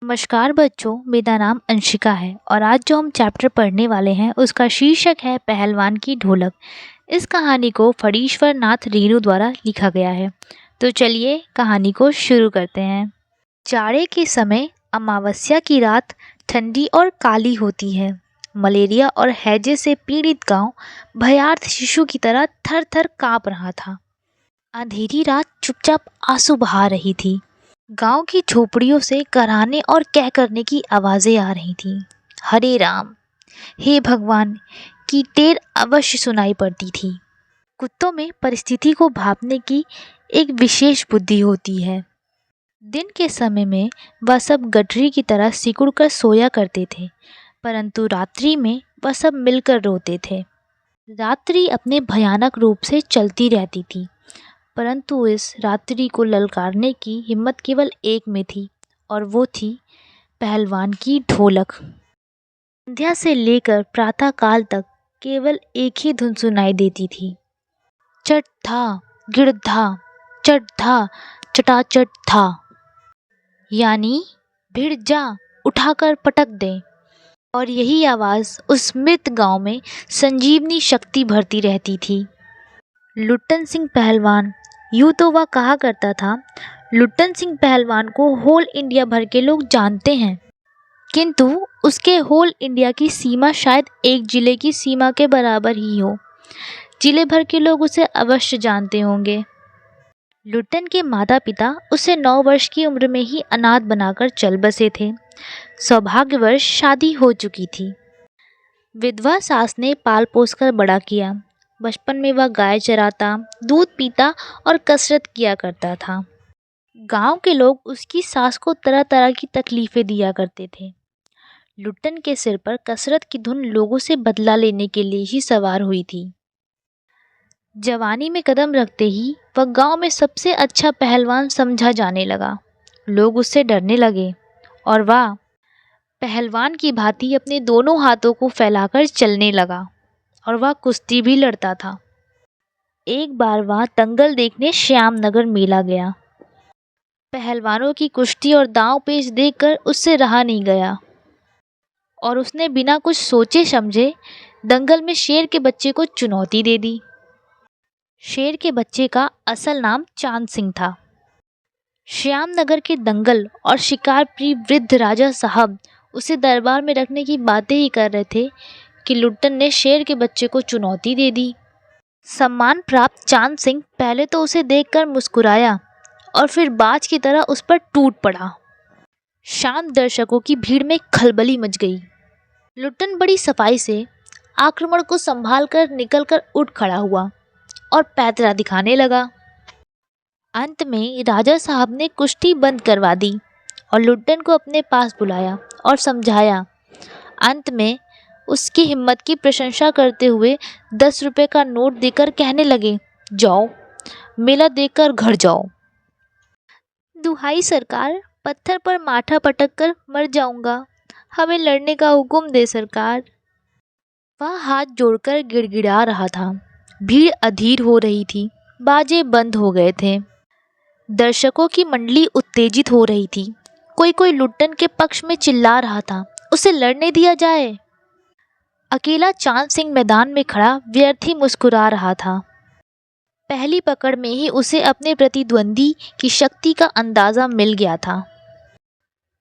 नमस्कार बच्चों, मेरा नाम अंशिका है और आज जो हम चैप्टर पढ़ने वाले हैं उसका शीर्षक है पहलवान की ढोलक। इस कहानी को फणीश्वर नाथ रेणु द्वारा लिखा गया है। तो चलिए कहानी को शुरू करते हैं। जाड़े के समय अमावस्या की रात ठंडी और काली होती है। मलेरिया और हैजे से पीड़ित गांव भयार्थ शिशु की तरह थर थर काँप रहा था। अंधेरी रात चुपचाप आंसू बहा रही थी। गांव की झोपड़ियों से कराहने और कह करने की आवाज़ें आ रही थीं। हरे राम, हे भगवान की टेर अवश्य सुनाई पड़ती थी। कुत्तों में परिस्थिति को भांपने की एक विशेष बुद्धि होती है। दिन के समय में वह सब गठरी की तरह सिकुड़ कर सोया करते थे, परंतु रात्रि में वह सब मिलकर रोते थे। रात्रि अपने भयानक रूप से चलती रहती थी, परंतु इस रात्रि को ललकारने की हिम्मत केवल एक में थी, और वो थी पहलवान की ढोलक। संध्या से लेकर प्रातः काल तक केवल एक ही धुन सुनाई देती थी। चट था, गिड़ था, चट था, चटाचट था, यानी भिड़ जा, उठाकर पटक दे। और यही आवाज़ उस मृत गांव में संजीवनी शक्ति भरती रहती थी। लुट्टन सिंह पहलवान, यूँ तो वह कहा करता था, लुट्टन सिंह पहलवान को होल इंडिया भर के लोग जानते हैं, किंतु उसके होल इंडिया की सीमा शायद एक ज़िले की सीमा के बराबर ही हो। ज़िले भर के लोग उसे अवश्य जानते होंगे। लुट्टन के माता पिता उसे 9 वर्ष की उम्र में ही अनाथ बनाकर चल बसे थे। सौभाग्यवश शादी हो चुकी थी। विधवा सास ने पाल पोस कर बड़ा किया। बचपन में वह गाय चराता, दूध पीता और कसरत किया करता था। गांव के लोग उसकी सास को तरह तरह की तकलीफ़ें दिया करते थे। लुट्टन के सिर पर कसरत की धुन लोगों से बदला लेने के लिए ही सवार हुई थी। जवानी में कदम रखते ही वह गांव में सबसे अच्छा पहलवान समझा जाने लगा। लोग उससे डरने लगे और वह पहलवान की भांति अपने दोनों हाथों को फैलाकर चलने लगा, और वह कुश्ती भी लड़ता था। एक बार वह दंगल देखने श्यामनगर मेला गया। पहलवानों की कुश्ती और दांव पेच देखकर उससे रहा नहीं गया, और उसने बिना कुछ सोचे समझे दंगल में शेर के बच्चे को चुनौती दे दी। शेर के बच्चे का असल नाम चांद सिंह था। श्यामनगर के दंगल और शिकार प्रिय वृद्ध राजा साहब उसे दरबार में रखने की बातें ही कर रहे थे कि लुट्टन ने शेर के बच्चे को चुनौती दे दी। सम्मान प्राप्त चांद सिंह पहले तो उसे देखकर मुस्कुराया और फिर बाज की तरह उस पर टूट पड़ा। शांत दर्शकों की भीड़ में खलबली मच गई। लुट्टन बड़ी सफाई से आक्रमण को संभाल कर निकल कर उठ खड़ा हुआ और पैतरा दिखाने लगा। अंत में राजा साहब ने कुश्ती बंद करवा दी और लुट्टन को अपने पास बुलाया और समझाया। अंत में उसकी हिम्मत की प्रशंसा करते हुए 10 रुपए का नोट देकर कहने लगे, जाओ, मेला देखकर घर जाओ। दुहाई सरकार, पत्थर पर माथा पटक कर मर जाऊंगा, हमें लड़ने का हुक्म दे सरकार। वह हाथ जोड़कर गिड़गिड़ा रहा था। भीड़ अधीर हो रही थी। बाजे बंद हो गए थे। दर्शकों की मंडली उत्तेजित हो रही थी। कोई कोई लुट्टन के पक्ष में चिल्ला रहा था, उसे लड़ने दिया जाए। अकेला चांद सिंह मैदान में खड़ा व्यर्थ ही मुस्कुरा रहा था। पहली पकड़ में ही उसे अपने प्रतिद्वंदी की शक्ति का अंदाजा मिल गया था।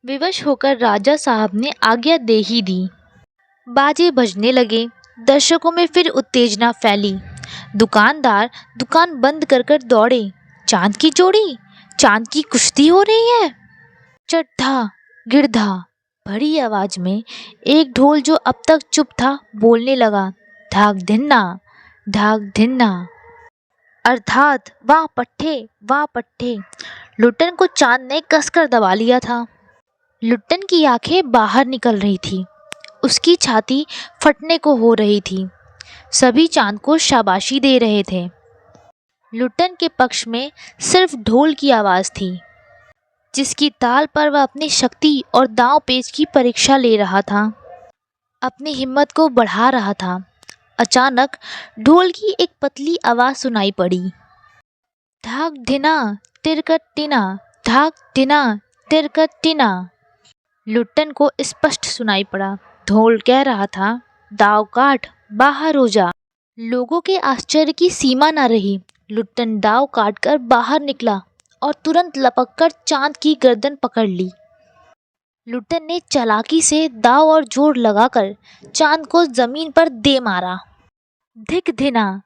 विवश होकर राजा साहब ने आज्ञा दे ही दी। बाजे बजने लगे। दर्शकों में फिर उत्तेजना फैली। दुकानदार दुकान बंद कर कर दौड़े। चांद की जोड़ी, चांद की कुश्ती हो रही है। चट्ठा, गिरधा, बड़ी आवाज में एक ढोल जो अब तक चुप था बोलने लगा, धाक धिन्ना, धाक धिन्ना, अर्थात वाह पट्टे, वाह पट्टे। लुट्टन को चांद ने कसकर दबा लिया था। लुट्टन की आंखें बाहर निकल रही थी। उसकी छाती फटने को हो रही थी। सभी चांद को शाबाशी दे रहे थे। लुट्टन के पक्ष में सिर्फ ढोल की आवाज़ थी, जिसकी ताल पर वह अपनी शक्ति और दांव पेच की परीक्षा ले रहा था, अपनी हिम्मत को बढ़ा रहा था। अचानक ढोल की एक पतली आवाज़ सुनाई पड़ी, धाक ढिना तिरकट टिना, धाक टिना तिरकट टिना। लुट्टन को स्पष्ट सुनाई पड़ा। ढोल कह रहा था, दाव काट, बाहर हो जा। लोगों के आश्चर्य की सीमा न रही। लुट्टन दाव काटकर बाहर निकला और तुरंत लपककर चांद की गर्दन पकड़ ली। लुट्टन ने चालाकी से दाव और जोर लगाकर चांद को जमीन पर दे मारा। धिक धिना,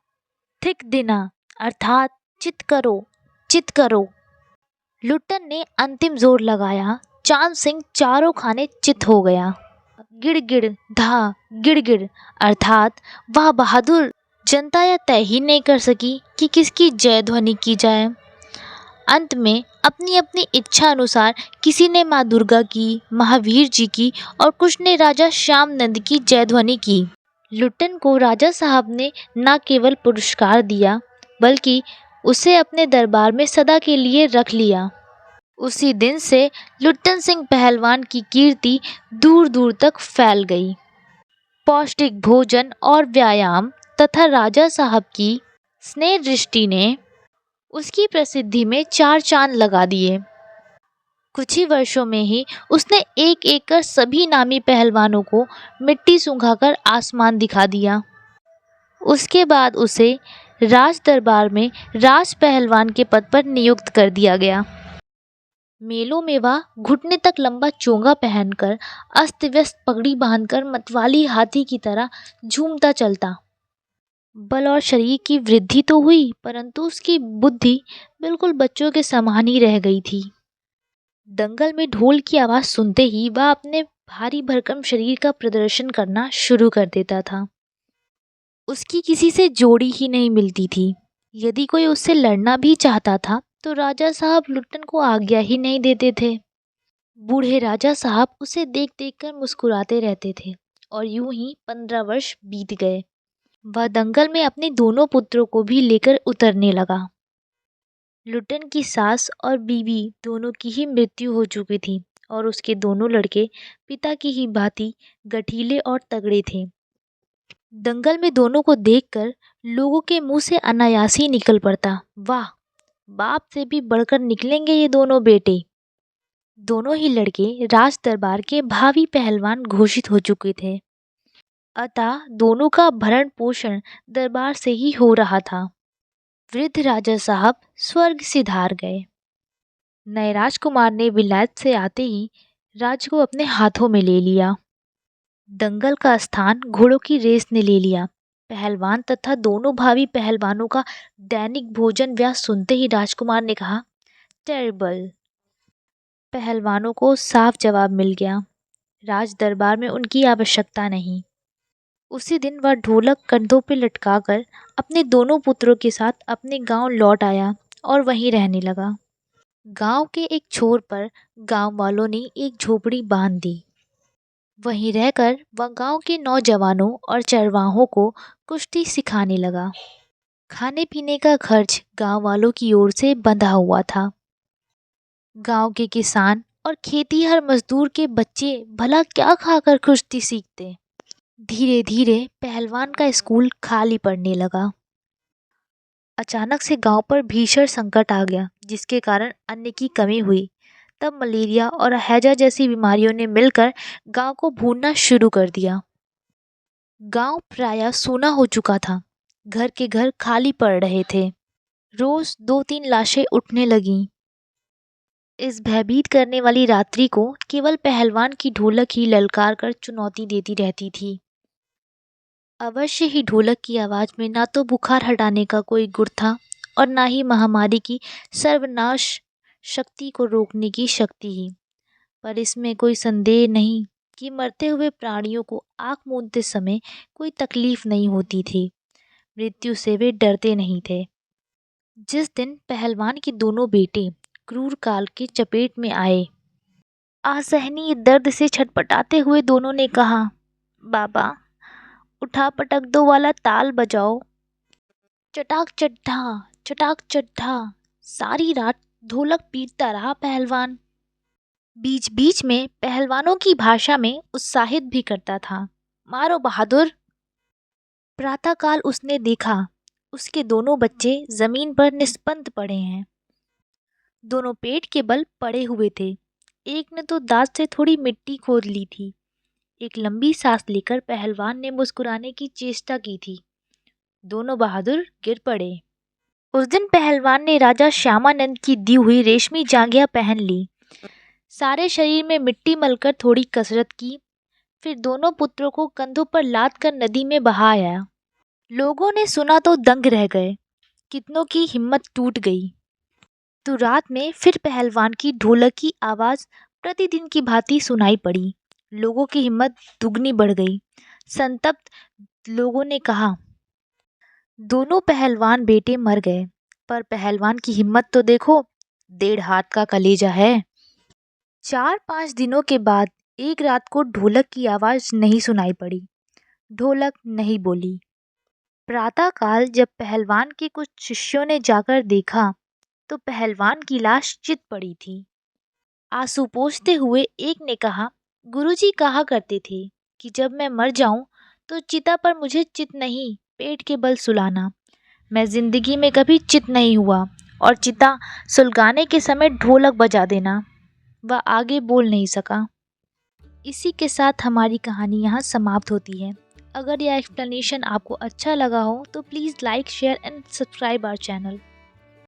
धिक धिना, अर्थात चित करो, चित करो। लुट्टन ने अंतिम जोर लगाया। चांद सिंह चारों खाने चित हो गया। गिड़गिड़ धा, गिड़गिड़, अर्थात वाह बहादुर। जनता यह तय ही नहीं कर सकी कि किसकी जय ध्वनि की जाए। अंत में अपनी अपनी इच्छा अनुसार किसी ने माँ दुर्गा की, महावीर जी की और कुछ ने राजा श्याम नंद की जय ध्वनि की। लुट्टन को राजा साहब ने न केवल पुरस्कार दिया बल्कि उसे अपने दरबार में सदा के लिए रख लिया। उसी दिन से लुट्टन सिंह पहलवान की कीर्ति दूर दूर तक फैल गई। पौष्टिक भोजन और व्यायाम तथा राजा साहब की स्नेह दृष्टि ने उसकी प्रसिद्धि में चार चांद लगा दिए। कुछ ही वर्षों में ही उसने एक एक कर सभी नामी पहलवानों को मिट्टी सूंघाकर आसमान दिखा दिया। उसके बाद उसे राज दरबार में राज पहलवान के पद पर नियुक्त कर दिया गया। मेलों में वह घुटने तक लंबा चोंगा पहनकर, अस्त व्यस्त पगड़ी बांधकर मतवाली हाथी की तरह झूमता चलता। बल और शरीर की वृद्धि तो हुई परंतु उसकी बुद्धि बिल्कुल बच्चों के समान ही रह गई थी। दंगल में ढोल की आवाज़ सुनते ही वह अपने भारी भरकम शरीर का प्रदर्शन करना शुरू कर देता था। उसकी किसी से जोड़ी ही नहीं मिलती थी। यदि कोई उससे लड़ना भी चाहता था तो राजा साहब लुट्टन को आज्ञा ही नहीं देते थे। बूढ़े राजा साहब उसे देख देख कर मुस्कुराते रहते थे और यूं ही 15 वर्ष बीत गए। वह दंगल में अपने दोनों पुत्रों को भी लेकर उतरने लगा। लुट्टन की सास और बीवी दोनों की ही मृत्यु हो चुकी थी और उसके दोनों लड़के पिता की ही भांति गठीले और तगड़े थे। दंगल में दोनों को देखकर लोगों के मुंह से अनायास ही निकल पड़ता, वाह, बाप से भी बढ़कर निकलेंगे ये दोनों बेटे। दोनों ही लड़के राज दरबार के भावी पहलवान घोषित हो चुके थे, अतः दोनों का भरण पोषण दरबार से ही हो रहा था। वृद्ध राजा साहब स्वर्ग सिधार गए। नए राजकुमार ने विलायत से आते ही राज को अपने हाथों में ले लिया। दंगल का स्थान घोड़ों की रेस ने ले लिया। पहलवान तथा दोनों भावी पहलवानों का दैनिक भोजन व्यास सुनते ही राजकुमार ने कहा, टेरिबल। पहलवानों को साफ जवाब मिल गया, राज दरबार में उनकी आवश्यकता नहीं। उसी दिन वह ढोलक कंधों पर लटकाकर अपने दोनों पुत्रों के साथ अपने गांव लौट आया और वहीं रहने लगा। गांव के एक छोर पर गांव वालों ने एक झोपड़ी बांध दी। वहीं रहकर वह गांव के नौजवानों और चरवाहों को कुश्ती सिखाने लगा। खाने पीने का खर्च गांव वालों की ओर से बंधा हुआ था। गांव के किसान और खेतीहर मजदूर के बच्चे भला क्या खाकर कुश्ती सीखते। धीरे धीरे पहलवान का स्कूल खाली पड़ने लगा। अचानक से गांव पर भीषण संकट आ गया जिसके कारण अन्न की कमी हुई। तब मलेरिया और हैजा जैसी बीमारियों ने मिलकर गांव को भूनना शुरू कर दिया। गांव प्रायः सूना हो चुका था। घर के घर खाली पड़ रहे थे। रोज 2-3 लाशें उठने लगीं। इस भयभीत करने वाली रात्रि को केवल पहलवान की ढोलक ही ललकार कर चुनौती देती रहती थी। अवश्य ही ढोलक की आवाज़ में ना तो बुखार हटाने का कोई गुर था और ना ही महामारी की सर्वनाश शक्ति को रोकने की शक्ति ही। पर इसमें कोई संदेह नहीं कि मरते हुए प्राणियों को आँख मूंदते समय कोई तकलीफ नहीं होती थी। मृत्यु से वे डरते नहीं थे। जिस दिन पहलवान के दोनों बेटे क्रूर काल की चपेट में आए, असहनीय दर्द से छटपटाते हुए दोनों ने कहा, बाबा, उठा पटक दो वाला ताल बजाओ। चटाक चड्ढा, चटाक चड्ढा, सारी रात ढोलक पीटता रहा पहलवान। बीच बीच में पहलवानों की भाषा में उत्साहित भी करता था, मारो बहादुर। प्रातःकाल उसने देखा, उसके दोनों बच्चे जमीन पर निस्पंद पड़े हैं। दोनों पेट के बल पड़े हुए थे। एक ने तो दांत से थोड़ी मिट्टी खोद ली थी। एक लंबी सांस लेकर पहलवान ने मुस्कुराने की चेष्टा की थी। दोनों बहादुर गिर पड़े। उस दिन पहलवान ने राजा श्यामानंद की दी हुई रेशमी जांघिया पहन ली। सारे शरीर में मिट्टी मलकर थोड़ी कसरत की, फिर दोनों पुत्रों को कंधों पर लाद कर नदी में बहाया। लोगों ने सुना तो दंग रह गए। कितनों की हिम्मत टूट गई। तो रात में फिर पहलवान की ढोलक की आवाज प्रतिदिन की भांति सुनाई पड़ी। लोगों की हिम्मत दुगनी बढ़ गई। संतप्त लोगों ने कहा, दोनों पहलवान बेटे मर गए, पर पहलवान की हिम्मत तो देखो, 1.5 हाथ का कलेजा है। 4-5 दिनों के बाद एक रात को ढोलक की आवाज नहीं सुनाई पड़ी। ढोलक नहीं बोली। प्रातःकाल जब पहलवान के कुछ शिष्यों ने जाकर देखा तो पहलवान की लाश चित पड़ी थी। आंसू पोंछते हुए एक ने कहा, गुरुजी कहा करते थे कि जब मैं मर जाऊं तो चिता पर मुझे चित नहीं, पेट के बल सुलाना। मैं जिंदगी में कभी चित नहीं हुआ और चिता सुलगाने के समय ढोलक बजा देना। वह आगे बोल नहीं सका। इसी के साथ हमारी कहानी यहाँ समाप्त होती है। अगर यह एक्सप्लेनेशन आपको अच्छा लगा हो तो please like, share and subscribe our channel.